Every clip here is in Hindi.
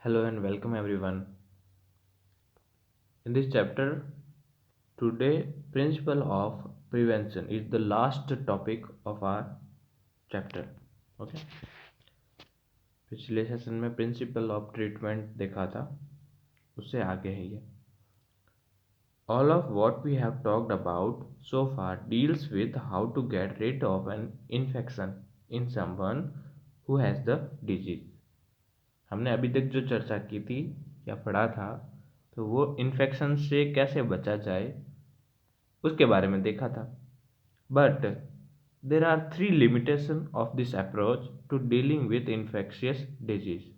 Hello and welcome everyone. In this chapter, today principle of prevention is the last topic of our chapter. Okay. पिछले सेशन में प्रिंसिपल ऑफ ट्रीटमेंट देखा था, उससे आगे है ये. All of what we have talked about so far deals with how to get rid of an infection in someone who has the disease. हमने अभी तक जो चर्चा की थी या पढ़ा था, तो वो इन्फेक्शन से कैसे बचा जाए उसके बारे में देखा था. But there are 3 limitation of this approach to dealing with infectious disease.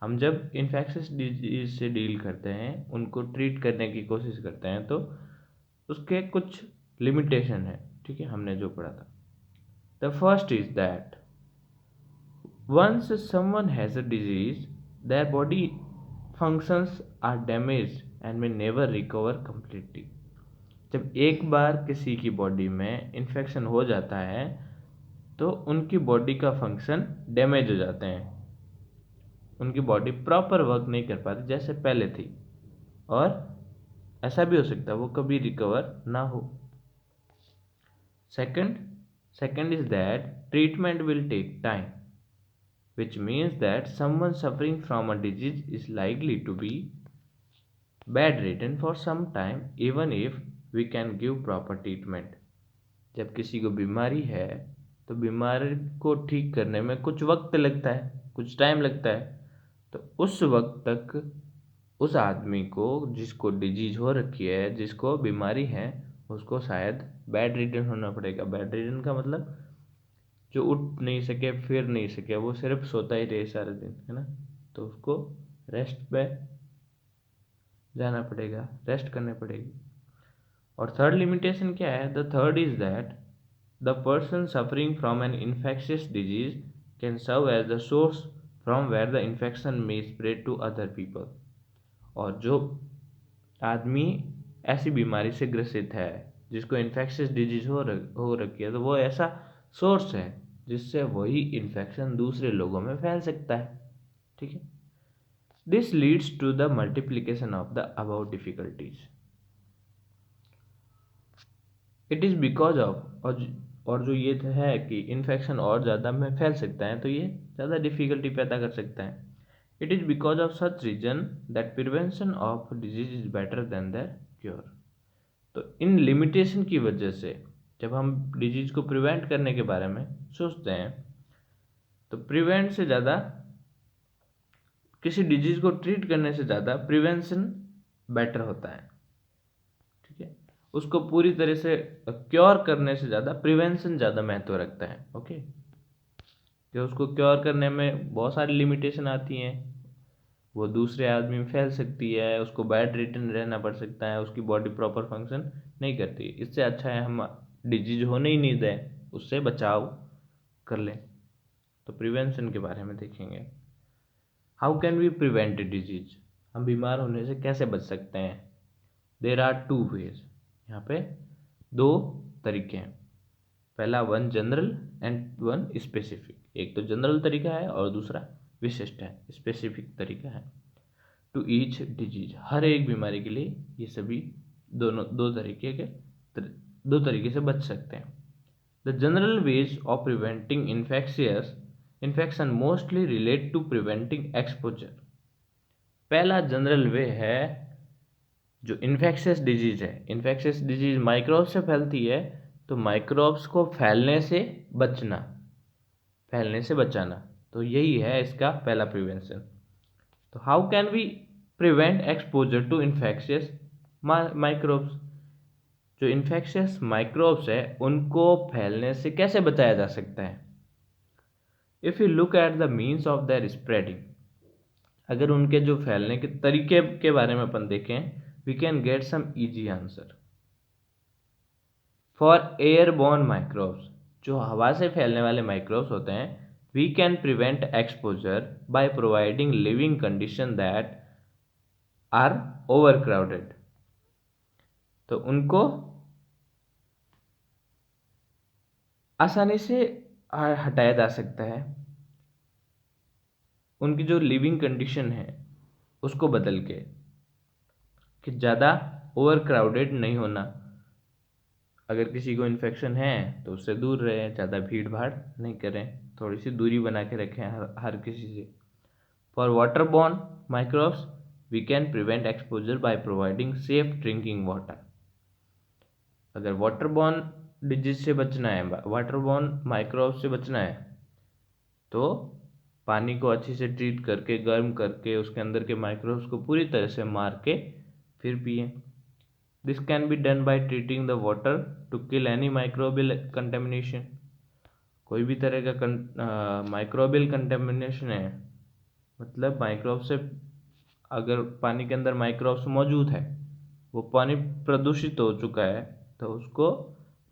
हम जब इन्फेक्शियस डिजीज से डील करते हैं, उनको ट्रीट करने की कोशिश करते हैं, तो उसके कुछ लिमिटेशन है. ठीक है, हमने जो पढ़ा था. The first is that once someone has a disease, their body functions are damaged and may never recover completely. जब एक बार किसी की बॉडी में इन्फेक्शन हो जाता है तो उनकी बॉडी का फंक्शन डैमेज हो जाते हैं. उनकी बॉडी प्रॉपर वर्क नहीं कर पाती जैसे पहले थी, और ऐसा भी हो सकता है वो कभी रिकवर ना हो. Second is that treatment will take time, which means that someone suffering from a disease is likely to be bedridden for some time even if we can give proper treatment. जब किसी को बीमारी है तो बीमारी को ठीक करने में कुछ वक्त लगता है, कुछ टाइम लगता है. तो उस वक्त तक उस आदमी को जिसको डिजीज हो रखी है, जिसको बीमारी है, उसको शायद बेड रिडन होना पड़ेगा. बेड रिडन का मतलब जो उठ नहीं सके, फिर नहीं सके, वो सिर्फ सोता ही रहे सारे दिन, है ना. तो उसको रेस्ट पे जाना पड़ेगा, रेस्ट करने पड़ेगी. और थर्ड लिमिटेशन क्या है? The third is that the person suffering from an infectious disease can serve as the source from where the infection may spread to other people. और जो आदमी ऐसी बीमारी से ग्रसित है जिसको इन्फेक्शियस डिजीज हो रखी है, तो वो ऐसा सोर्स है जिससे वही इन्फेक्शन दूसरे लोगों में फैल सकता है. ठीक है. This leads to the multiplication of the about difficulties. It is because of, और जो ये है कि इन्फेक्शन और ज़्यादा में फैल सकता है, तो ये ज़्यादा डिफिकल्टी पैदा कर सकता है. It is because of such reason that prevention of disease is better than the cure. तो इन लिमिटेशन की वजह से जब हम डिजीज को प्रिवेंट करने के बारे में सोचते हैं, तो प्रिवेंट से ज़्यादा, किसी डिजीज को ट्रीट करने से ज़्यादा प्रिवेंशन बेटर होता है. ठीक है. उसको पूरी तरह से क्योर करने से ज़्यादा प्रिवेंशन ज़्यादा महत्व रखता है. ओके. कि उसको क्योर करने में बहुत सारी लिमिटेशन आती हैं. वो दूसरे आदमी में फैल सकती है, उसको बेड रिटर्न रहना पड़ सकता है, उसकी बॉडी प्रॉपर फंक्शन नहीं करती. इससे अच्छा है हम डिजीज होने ही नहीं दें, उससे बचाव कर लें. तो प्रिवेंशन के बारे में देखेंगे. How can we prevent disease? हम बीमार होने से कैसे बच सकते हैं? There are 2 ways. यहाँ पे 2 तरीके हैं. पहला one general and one specific. एक तो जनरल तरीका है और दूसरा विशिष्ट है, स्पेसिफिक तरीका है. टू ईच डिजीज, हर एक बीमारी के लिए ये सभी दो तरीके से बच सकते हैं. The general ways of preventing infection mostly relate to preventing exposure. पहला जनरल वे है जो इन्फेक्शियस डिजीज है. इन्फेक्शियस डिजीज माइक्रोब से फैलती है, तो माइक्रोब्स को फैलने से बचाना. तो यही है इसका पहला प्रिवेंशन. तो how can we prevent exposure to infectious microbes? जो इन्फेक्शियस माइक्रोब्स है उनको फैलने से कैसे बचाया जा सकता है? If you look at the means of their spreading, अगर उनके जो फैलने के तरीके के बारे में अपन देखें, we can get some easy answer. For airborne microbes, जो हवा से फैलने वाले माइक्रोब्स होते हैं, we can prevent exposure by providing living condition that are overcrowded. तो उनको आसानी से हटाया जा सकता है. उनकी जो लिविंग कंडीशन है उसको बदल के, कि ज़्यादा ओवर क्राउडेड नहीं होना। अगर किसी को इन्फेक्शन है तो उससे दूर रहें, ज़्यादा भीड़ भाड़ नहीं करें, थोड़ी सी दूरी बना के रखें हर किसी से। For water borne microbes we can prevent exposure by providing safe drinking water. अगर वाटर बॉर्न डिजीज से बचना है, वाटर बॉर्न माइक्रोब से बचना है, तो पानी को अच्छे से ट्रीट करके, गर्म करके, उसके अंदर के माइक्रोब्स को पूरी तरह से मार के फिर पिए। This can be done by treating the water to kill any microbial contamination. कोई भी तरह का माइक्रोबियल कंटेमिनेशन है, मतलब माइक्रोब से, अगर पानी के अंदर माइक्रोब्स मौजूद है, वो पानी प्रदूषित हो चुका है, तो उसको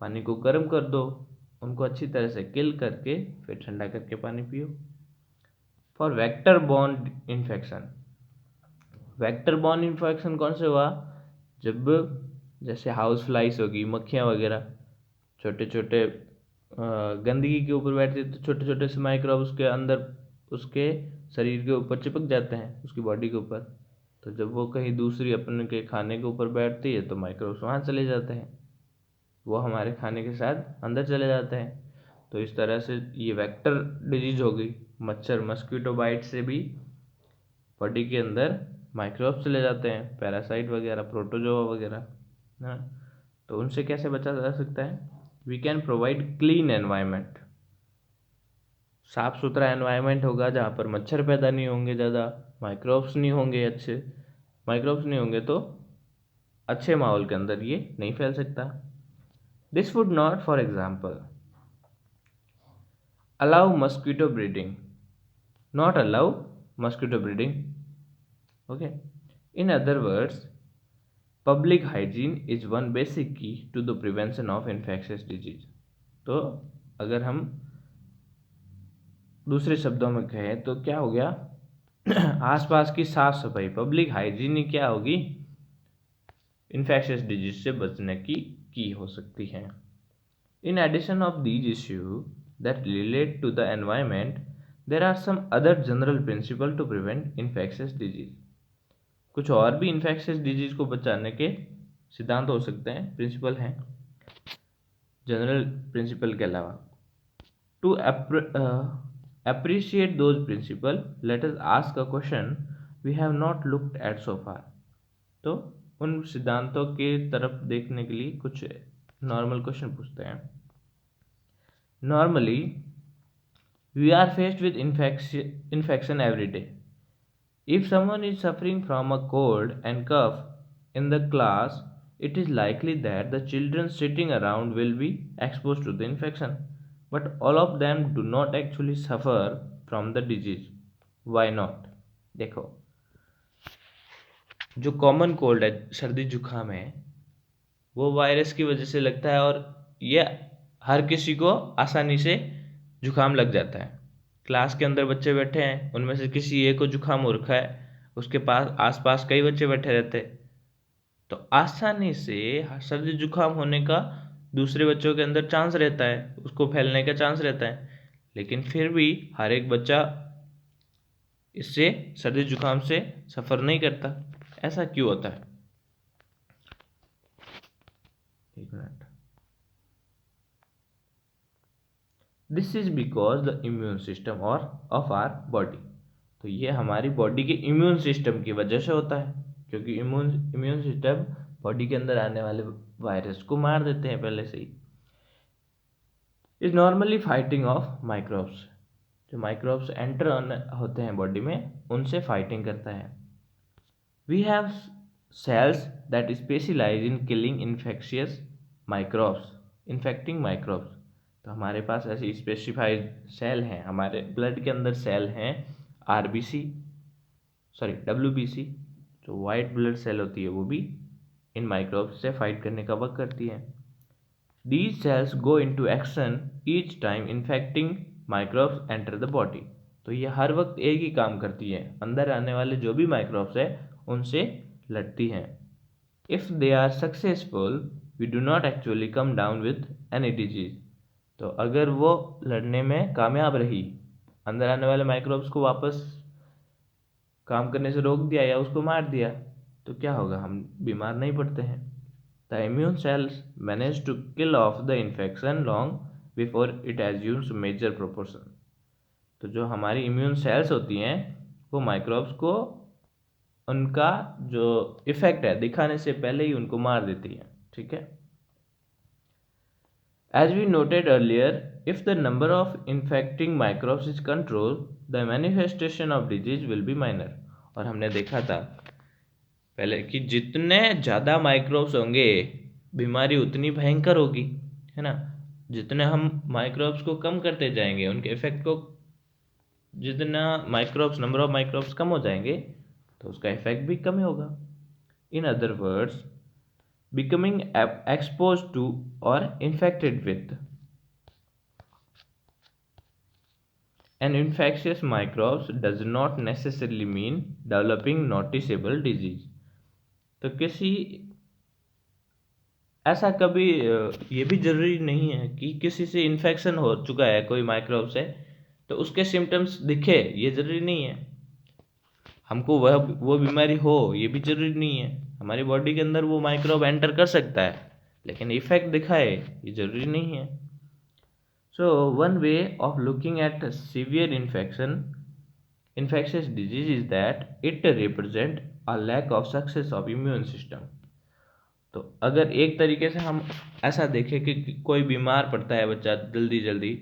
पानी को गर्म कर दो, उनको अच्छी तरह से किल करके फिर ठंडा करके पानी पियो। For vector borne infection, vector borne infection कौन से हुआ? जब जैसे हाउस फ्लाइज होगी, मक्खियाँ वगैरह, छोटे छोटे गंदगी के ऊपर बैठती है, तो छोटे छोटे से माइक्रोब उसके अंदर, उसके शरीर के ऊपर चिपक जाते हैं, उसकी बॉडी के ऊपर। तो जब वो कहीं दूसरी अपने के खाने के ऊपर बैठती है तो माइक्रोब्स वहाँ चले जाते हैं, वो हमारे खाने के साथ अंदर चले जाते हैं। तो इस तरह से ये वेक्टर डिजीज हो गई। मच्छर, मस्कीटो बाइट से भी बॉडी के अंदर माइक्रोब्स चले जाते हैं, पैरासाइट वगैरह, प्रोटोजोआ वगैरह, है। तो उनसे कैसे बचा जा सकता है? We can provide clean environment. साफ सुथरा एनवायरनमेंट होगा जहाँ पर मच्छर पैदा नहीं होंगे, ज़्यादा माइक्रोब्स नहीं होंगे, अच्छे माइक्रोब्स नहीं होंगे, तो अच्छे माहौल के अंदर ये नहीं फैल सकता। This would not, for example, allow mosquito breeding, not allow mosquito breeding, okay. In other words, public hygiene is one basic key to the prevention of infectious disease. तो अगर हम दूसरे शब्दों में कहें तो क्या हो गया? आसपास की साफ सफाई, पब्लिक हाइजीन ही क्या होगी? इन्फेक्शियस डिजीज से बचने की हो सकती है। In addition of these issue that relate to the environment, there are some other general principle to prevent infectious disease. कुछ और भी इन्फेक्शियस डिजीज को बचाने के सिद्धांत हो सकते हैं, प्रिंसिपल हैं, जनरल प्रिंसिपल के अलावा। To appreciate those principles, let us ask a question we have not looked at so far। तो उन सिद्धांतों के तरफ देखने के लिए कुछ नॉर्मल क्वेश्चन पूछते हैं। Normally we are faced with infection every day. If someone is suffering from a cold and cough in the class, it is likely that the children sitting around will be exposed to the infection, but all of them do not actually suffer from the disease. Why not? देखो, जो कॉमन कोल्ड है, सर्दी जुकाम है, वो वायरस की वजह से लगता है, और ये हर किसी को आसानी से जुकाम लग जाता है। क्लास के अंदर बच्चे बैठे हैं, उनमें से किसी एक को जुकाम हो रखा है, उसके पास आसपास कई बच्चे बैठे रहते हैं, तो आसानी से सर्दी जुकाम होने का दूसरे बच्चों के अंदर चांस रहता है, उसको फैलने का चांस रहता है। लेकिन फिर भी हर एक बच्चा इससे, सर्दी जुकाम से सफ़र नहीं करता। ऐसा क्यों होता है? एक minute. This is because the immune system और ऑफ आर बॉडी। तो ये हमारी बॉडी के इम्यून सिस्टम की वजह से होता है, क्योंकि इम्यून सिस्टम बॉडी के अंदर आने वाले वायरस को मार देते हैं पहले से ही। Is normally fighting of microbes, जो माइक्रोब्स एंटर होते हैं बॉडी में, उनसे फाइटिंग करता है। We have cells that specialize in killing infectious microbes, infecting microbes. तो हमारे पास ऐसी स्पेसिफाइड सेल हैं, हमारे ब्लड के अंदर सेल हैं, WBC, जो वाइट ब्लड सेल होती है, वो भी इन माइक्रोब्स से फाइट करने का वर्क करती है। These cells go into action each time infecting microbes enter the body। तो ये हर वक्त एक ही काम करती है, अंदर आने वाले जो भी माइक्रोब्स है उनसे लड़ती हैं। If they are successful, we do not actually come down with any disease। तो अगर वो लड़ने में कामयाब रही, अंदर आने वाले माइक्रोब्स को वापस काम करने से रोक दिया या उसको मार दिया तो क्या होगा, हम बीमार नहीं पड़ते हैं। The immune cells manage to kill off the infection long before it assumes major proportion. तो जो हमारी इम्यून सेल्स होती हैं वो माइक्रोब्स को उनका जो इफेक्ट है दिखाने से पहले ही उनको मार देती है। ठीक है। As we noted earlier, if the number of infecting microbes is controlled, the manifestation of disease will be minor. और हमने देखा था पहले कि जितने ज़्यादा माइक्रोब्स होंगे बीमारी उतनी भयंकर होगी, है ना। जितने हम माइक्रोब्स को कम करते जाएंगे, उनके इफेक्ट को, जितना माइक्रोब्स, नंबर ऑफ माइक्रोब्स कम हो जाएंगे तो उसका इफेक्ट भी कम होगा। इन other words, becoming exposed to or infected with an infectious microbes does not necessarily mean developing noticeable disease। तो किसी ऐसा कभी ये भी जरूरी नहीं है कि किसी से इन्फेक्शन हो चुका है कोई माइक्रोब से तो उसके सिम्टम्स दिखे, ये जरूरी नहीं है। हमको वो बीमारी हो ये भी जरूरी नहीं है। हमारी बॉडी के अंदर वो माइक्रोब एंटर कर सकता है लेकिन इफेक्ट दिखाए ये जरूरी नहीं है। So one way of looking at severe infectious disease is that it represent a lack of success of immune system। तो अगर एक तरीके से हम ऐसा देखें कि कोई बीमार पड़ता है बच्चा जल्दी जल्दी,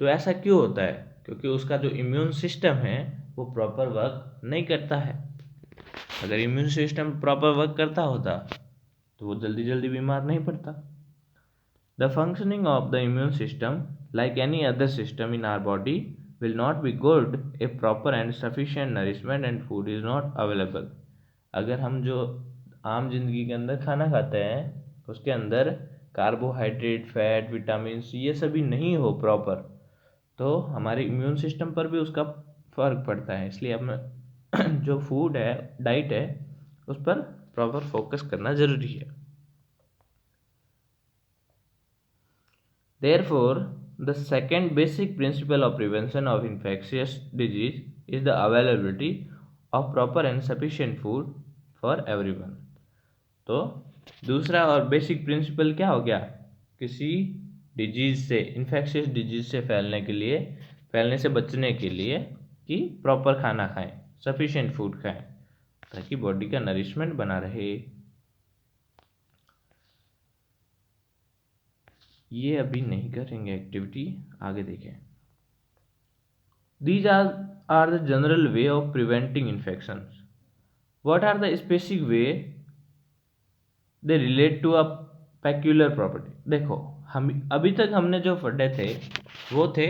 तो ऐसा क्यों होता है, क्योंकि उसका जो इम्यून सिस्टम है वो प्रॉपर वर्क नहीं करता है। अगर इम्यून सिस्टम प्रॉपर वर्क करता होता तो वो जल्दी जल्दी बीमार नहीं पड़ता। The functioning of the immune system like any other system in our body will not be good if proper and sufficient nourishment and food is not available। अगर हम जो आम जिंदगी के अंदर खाना खाते हैं उसके अंदर कार्बोहाइड्रेट, फैट, विटामिन ये सभी नहीं हो प्रॉपर, तो हमारे इम्यून सिस्टम पर भी उसका फर्क पड़ता है। इसलिए हमें जो फूड है, डाइट है, उस पर प्रॉपर फोकस करना जरूरी है। Therefore, the second basic principle of prevention of infectious disease is the availability of proper and sufficient food for everyone। तो दूसरा और बेसिक प्रिंसिपल क्या हो गया, किसी डिजीज से, इन्फेक्शियस डिजीज से फैलने से बचने के लिए कि प्रॉपर खाना खाएं, सफिशिएंट फूड खाएं ताकि बॉडी का नरिशमेंट बना रहे। ये अभी नहीं करेंगे एक्टिविटी, आगे देखें। These are the general way of preventing infections। What are the specific way they relate to a peculiar property। देखो, हम अभी तक हमने जो पढ़े थे वो थे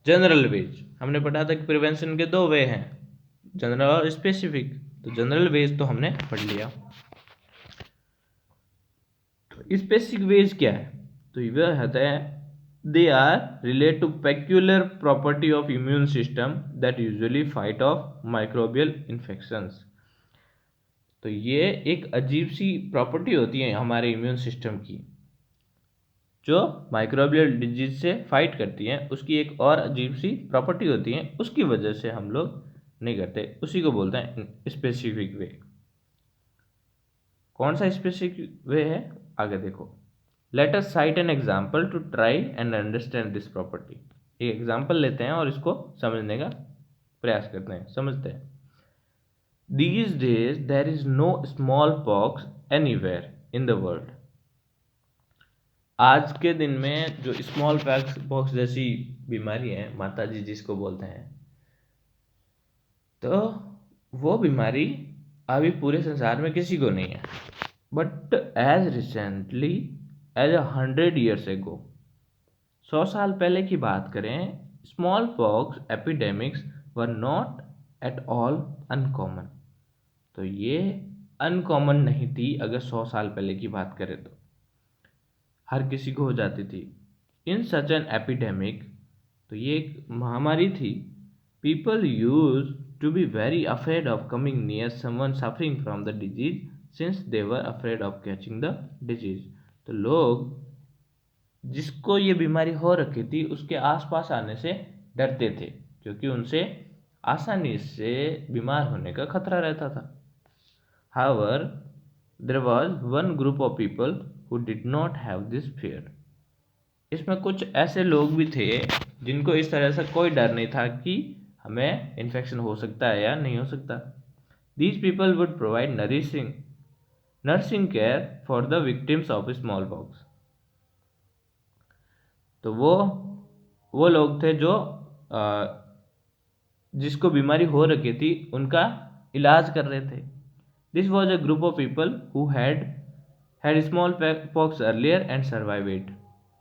जनरल वेज। हमने पढ़ा था कि प्रिवेंशन के दो वे हैं, जनरल और स्पेसिफिक। तो जनरल वेज तो हमने पढ़ लिया। तो स्पेसिफिक वेज क्या है, तो ये होता है they are relate to peculiar property of immune system that usually fight off microbial infections. तो ये एक अजीब सी प्रॉपर्टी होती है हमारे इम्यून सिस्टम की जो माइक्रोबियल डिजीज से फाइट करती हैं। उसकी एक और अजीब सी प्रॉपर्टी होती है, उसकी वजह से हम लोग नहीं करते, उसी को बोलते हैं स्पेसिफिक वे। कौन सा स्पेसिफिक वे है, आगे देखो। Let us cite an example to try and understand this property. एक एग्जाम्पल लेते हैं और इसको समझने का प्रयास करते हैं, समझते हैं। These days there is no smallpox anywhere in the world। आज के दिन में जो स्मॉल पॉक्स जैसी बीमारी है, माता जी जिसको बोलते हैं, तो वो बीमारी अभी पूरे संसार में किसी को नहीं है। But as recently as 100 years ago, 100 साल पहले की बात करें, small pox epidemics were not at all uncommon. तो ये अनकॉमन नहीं थी, अगर 100 साल पहले की बात करें तो हर किसी को हो जाती थी। इन सच एन एपिडेमिक, तो ये एक महामारी थी। People use to be very afraid of coming near someone suffering from the disease since they were afraid of catching the disease. तो लोग जिसको ये बीमारी हो रखी थी उसके आसपास आने से डरते थे क्योंकि उनसे आसानी से बीमार होने का खतरा रहता था। However, there was one group of people who did not have this fear. इसमें कुछ ऐसे लोग भी थे जिनको इस तरह से कोई डर नहीं था कि हमें इन्फेक्शन हो सकता है या नहीं हो सकता। These people would provide nursing care for the victims of smallpox. तो वो लोग थे जो जिसको बीमारी हो रखी थी उनका इलाज कर रहे थे। This was a group of people who had smallpox earlier and survived it.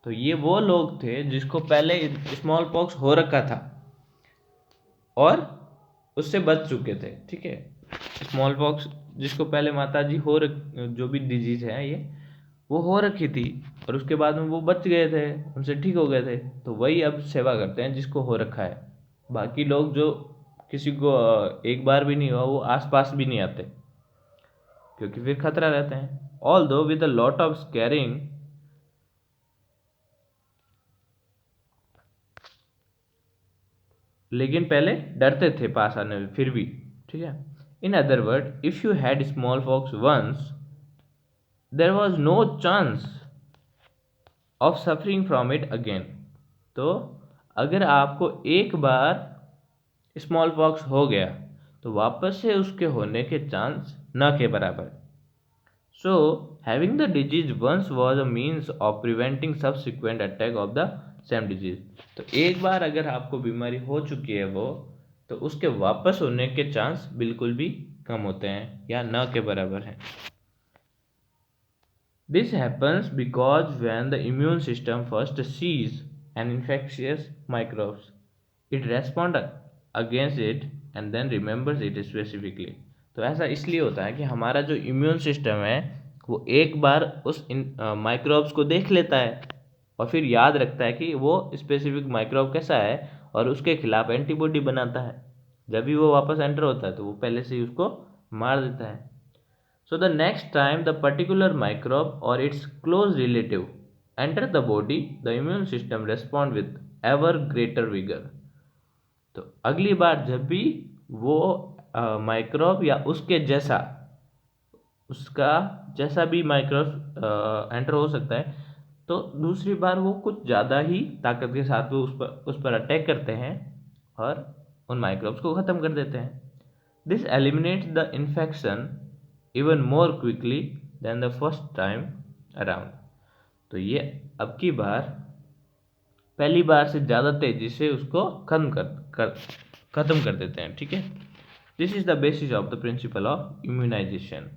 तो ये वो लोग थे जिसको पहले स्मॉल पॉक्स हो रखा था और उससे बच चुके थे। ठीक है, स्मॉल पॉक्स जिसको पहले माता जी जो भी डिजीज है ये वो हो रखी थी और उसके बाद में वो बच गए थे, उनसे ठीक हो गए थे। तो वही अब सेवा करते हैं जिसको हो रखा है। बाकी लोग जो किसी को एक बार भी नहीं हुआ वो आसपास भी नहीं आते क्योंकि फिर खतरा रहते हैं। Although with a lot of scaring, लेकिन पहले डरते थे पास आने में फिर भी। ठीक है, in other word, if you had small pox once there was no chance of suffering from it again. तो अगर आपको एक बार स्मॉल पॉक्स हो गया तो वापस से उसके होने के चांस न के बराबर। So having the disease once was a means of preventing subsequent attack of the same disease. तो एक बार अगर आपको बीमारी हो चुकी है वो, तो उसके वापस होने के चांस बिल्कुल भी कम होते हैं या न के बराबर हैं। This happens because when the immune system first sees an infectious microbes, it responds against it and then remembers it specifically. तो ऐसा इसलिए होता है कि हमारा जो इम्यून सिस्टम है वो एक बार उस माइक्रोब्स को देख लेता है और फिर याद रखता है कि वो स्पेसिफिक माइक्रोब कैसा है और उसके खिलाफ एंटीबॉडी बनाता है। जब भी वो वापस एंटर होता है तो वो पहले से ही उसको मार देता है। So the next time the particular microbe or its close relative enter the body, the immune system respond with ever greater vigor. तो अगली बार जब भी वो माइक्रोब या उसका जैसा भी माइक्रोब एंटर हो सकता है, तो दूसरी बार वो कुछ ज़्यादा ही ताकत के साथ वो उस पर अटैक करते हैं और उन माइक्रोब्स को ख़त्म कर देते हैं। This eliminates the infection even more quickly than the first time around. तो ये अब की बार पहली बार से ज़्यादा तेज़ी से उसको ख़त्म कर देते हैं। ठीक है, this is the basis of the principle of immunization,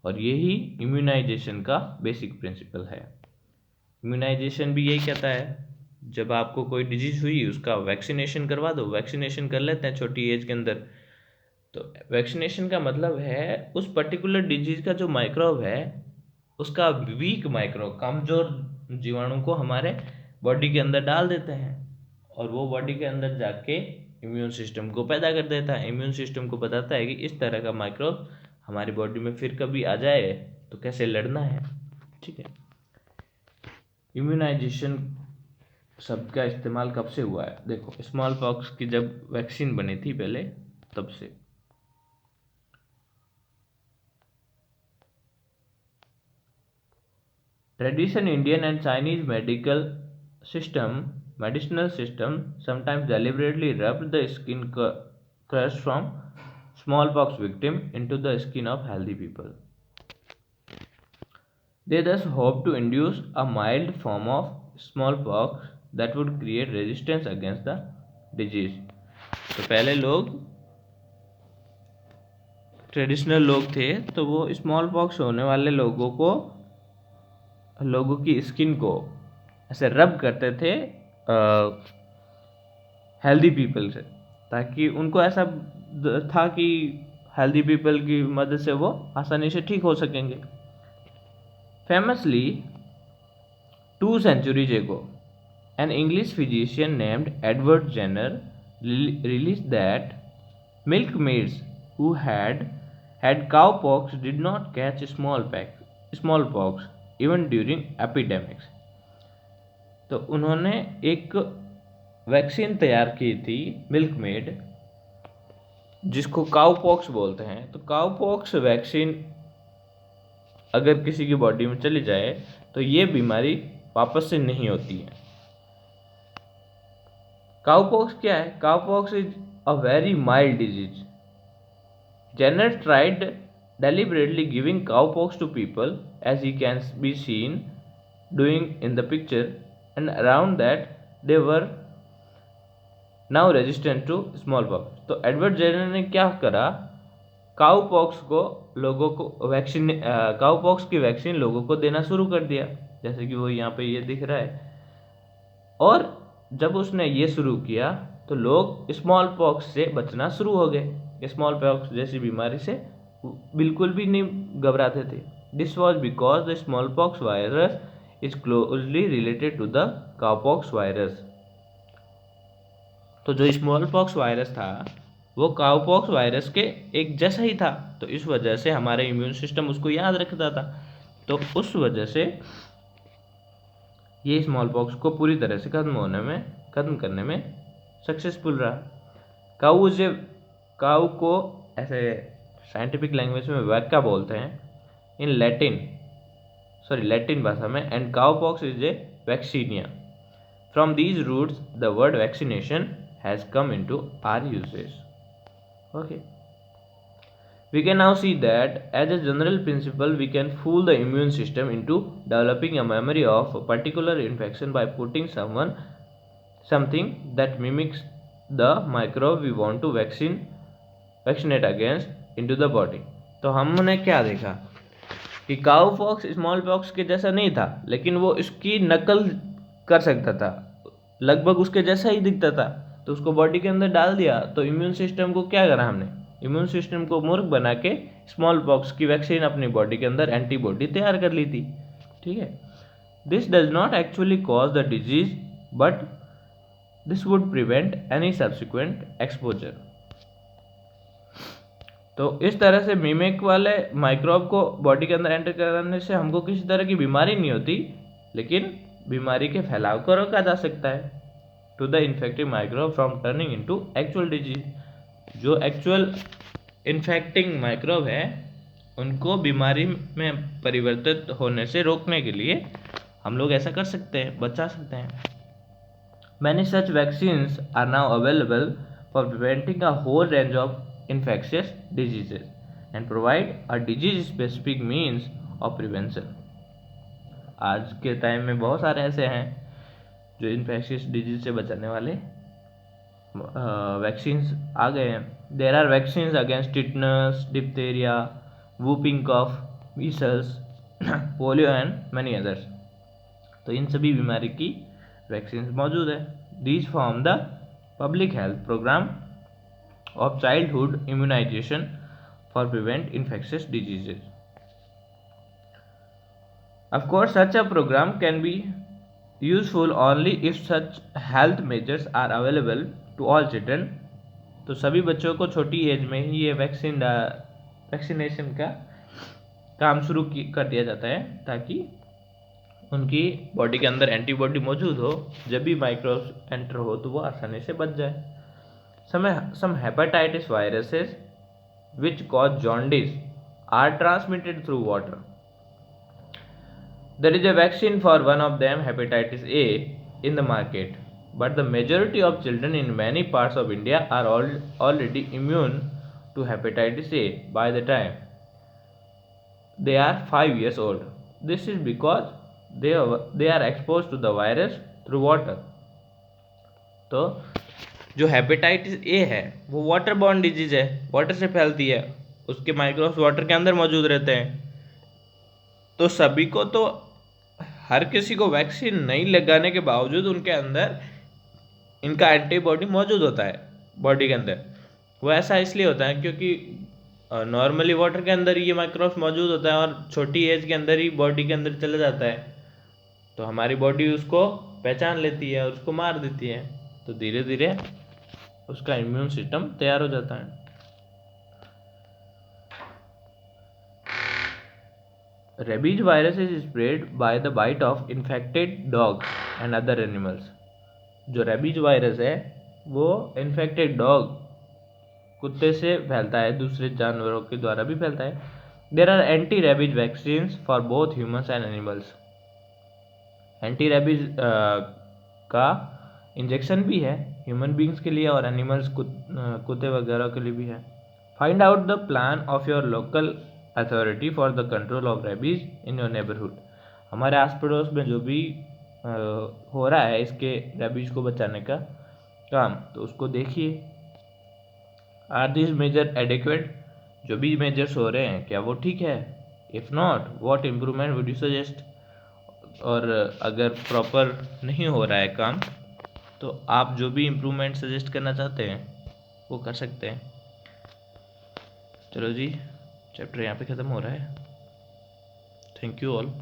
और यही इम्यूनाइजेशन का बेसिक प्रिंसिपल है। इम्यूनाइजेशन भी यही कहता है, जब आपको कोई डिजीज़ हुई उसका वैक्सीनेशन करवा दो। वैक्सीनेशन कर लेते हैं छोटी एज के अंदर। तो वैक्सीनेशन का मतलब है उस पर्टिकुलर डिजीज़ का जो माइक्रोब है उसका वीक माइक्रोब, कमज़ोर जीवाणु को हमारे बॉडी के अंदर डाल देते हैं और वो बॉडी के अंदर जाके इम्यून सिस्टम को पैदा कर देता है। इम्यून सिस्टम को बताता है कि इस तरह का माइक्रोब हमारी बॉडी में फिर कभी आ जाए तो कैसे लड़ना है। ठीक है, इम्यूनाइजेशन शब्द का इस्तेमाल कब से हुआ है? देखो, स्मॉल पॉक्स की जब वैक्सीन बनी थी पहले, तब से। Tradition Indian and Chinese medicinal system sometimes deliberately rubbed the skin crust from smallpox victim into the skin of healthy people. They thus hoped to induce a mild form of smallpox that would create resistance against the disease. तो पहले लोग ट्रेडिशनल लोग थे तो वो स्मॉल पॉक्स होने वाले लोगों की स्किन को ऐसे रब करते थे हेल्दी पीपल से, ताकि उनको ऐसा था कि हेल्दी पीपल की मदद से वो आसानी से ठीक हो सकेंगे। Famously 2 centuries ago, an English physician named Edward Jenner released that milkmaids who had cowpox did not catch smallpox even during epidemics. तो उन्होंने एक वैक्सीन तैयार की थी मिल्कमेड जिसको काउपॉक्स बोलते हैं। तो काउपॉक्स वैक्सीन अगर किसी की बॉडी में चली जाए तो ये बीमारी वापस से नहीं होती है। काउपॉक्स क्या है? Cowpox is a very mild disease. Jenner tried deliberately giving cowpox to people, as he can be seen doing in the picture, and around that they were now resistant to smallpox। तो एडवर्ड जेनर ने क्या करा? काउपॉक्स को लोगों को वैक्सीन काउपॉक्स की वैक्सीन लोगों को देना शुरू कर दिया, जैसे कि वो यहाँ पे ये दिख रहा है। और जब उसने ये शुरू किया तो लोग स्मॉल पॉक्स से बचना शुरू हो गए। स्मॉल पॉक्स जैसी बीमारी से बिल्कुल भी नहीं घबराते थे। This was because the small pox virus is closely related to the cowpox virus. तो जो स्मॉल पॉक्स वायरस था वो काउपॉक्स वायरस के एक जैसा ही था, तो इस वजह से हमारे इम्यून सिस्टम उसको याद रखता था। तो उस वजह से ये स्मॉल पॉक्स को पूरी तरह से खत्म करने में सक्सेसफुल रहा। काऊ को ऐसे साइंटिफिक लैंग्वेज में वैक्का बोलते हैं इन लैटिन भाषा में, and cow pox is a vaccinia. From these roots the word vaccination has come into our usage. Okay, we can now see that as a general principle we can fool the immune system into developing a memory of a particular infection by putting something that mimics the microbe we want to vaccinate against into the body। तो हमने क्या देखा कि काउ पॉक्स स्मॉल पॉक्स के जैसा नहीं था, लेकिन वो इसकी नकल कर सकता था, लगभग उसके जैसा ही दिखता था। तो उसको बॉडी के अंदर डाल दिया तो इम्यून सिस्टम को क्या करा हमने? इम्यून सिस्टम को मूर्ख बना के स्मॉल पॉक्स की वैक्सीन अपनी बॉडी के अंदर एंटीबॉडी तैयार कर ली थी। ठीक है, this does not actually cause the disease but this would prevent any subsequent exposure. तो इस तरह से मिमिक वाले माइक्रोब को बॉडी के अंदर एंटर कराने से हमको किसी तरह की बीमारी नहीं होती, लेकिन बीमारी के फैलाव को रोका जा सकता है। To the infective microbe from turning into actual disease. जो एक्चुअल इन्फेक्टिंग माइक्रोब है उनको बीमारी में परिवर्तित होने से रोकने के लिए हम लोग ऐसा कर सकते हैं, बचा सकते हैं। Many such vaccines are now available for preventing a whole range of infectious diseases and provide a disease specific means of prevention। आज के टाइम में बहुत सारे ऐसे हैं जो इन्फेक्शियस डिजीज से बचाने वाले वैक्सीन्स आ गए हैं। There are vaccines against tetanus, diphtheria, whooping cough, measles, polio and many others. तो इन सभी बीमारी की वैक्सीन्स मौजूद है। These form the public health programme of childhood immunization for prevent infectious diseases। Of course, such a program can be useful only if such health measures are available to all children। तो सभी बच्चों को छोटी एज में ही ये वैक्सीनेशन का काम शुरू कर दिया जाता है ताकि उनकी बॉडी के अंदर एंटीबॉडी मौजूद हो, जब भी माइक्रोब्स एंटर हो तो वो आसानी से बच जाए। Some hepatitis viruses which cause jaundice are transmitted through water। There is a vaccine for one of them, hepatitis A, in the market, but the majority of children in many parts of India are already immune to hepatitis A by the time they are 5 years old। This is because they are exposed to the virus through water। तो जो हेपेटाइटिस ए है वो वाटर बॉर्न डिजीज है, वाटर से फैलती है, उसके माइक्रोब्स वाटर के अंदर मौजूद रहते हैं। तो सभी को तो हर किसी को वैक्सीन नहीं लगाने के बावजूद उनके अंदर इनका एंटीबॉडी मौजूद होता है बॉडी के अंदर। वो ऐसा इसलिए होता है क्योंकि नॉर्मली वाटर के अंदर ही ये माइक्रोब्स मौजूद होता है और छोटी एज के अंदर ही बॉडी के अंदर चला जाता है। तो हमारी बॉडी उसको पहचान लेती है और उसको मार देती है, तो धीरे धीरे उसका इम्यून सिस्टम तैयार हो जाता है। Rabies virus is spread by the bite of infected dogs and other animals. जो रेबीज वायरस है वो इन्फेक्टेड डॉग कुत्ते से फैलता है, दूसरे जानवरों के द्वारा भी फैलता है। There are anti rabies vaccine for both humans and animals. Anti rabies का इंजेक्शन भी है ह्यूमन बींग्स के लिए और एनिमल्स कुत्ते वगैरह के लिए भी है। Find out the plan of your local authority for the control of rabies in your neighbourhood. हमारे आस पड़ोस में जो भी हो रहा है इसके रेबीज को बचाने का काम, तो उसको देखिए। Are this major adequate? जो भी मेजर्स हो रहे हैं क्या वो ठीक है? If not, what improvement would you suggest? और अगर प्रॉपर नहीं हो रहा है काम तो आप जो भी इम्प्रूवमेंट सजेस्ट करना चाहते हैं वो कर सकते हैं। चलो जी, चैप्टर यहाँ पे ख़त्म हो रहा है। Thank you all.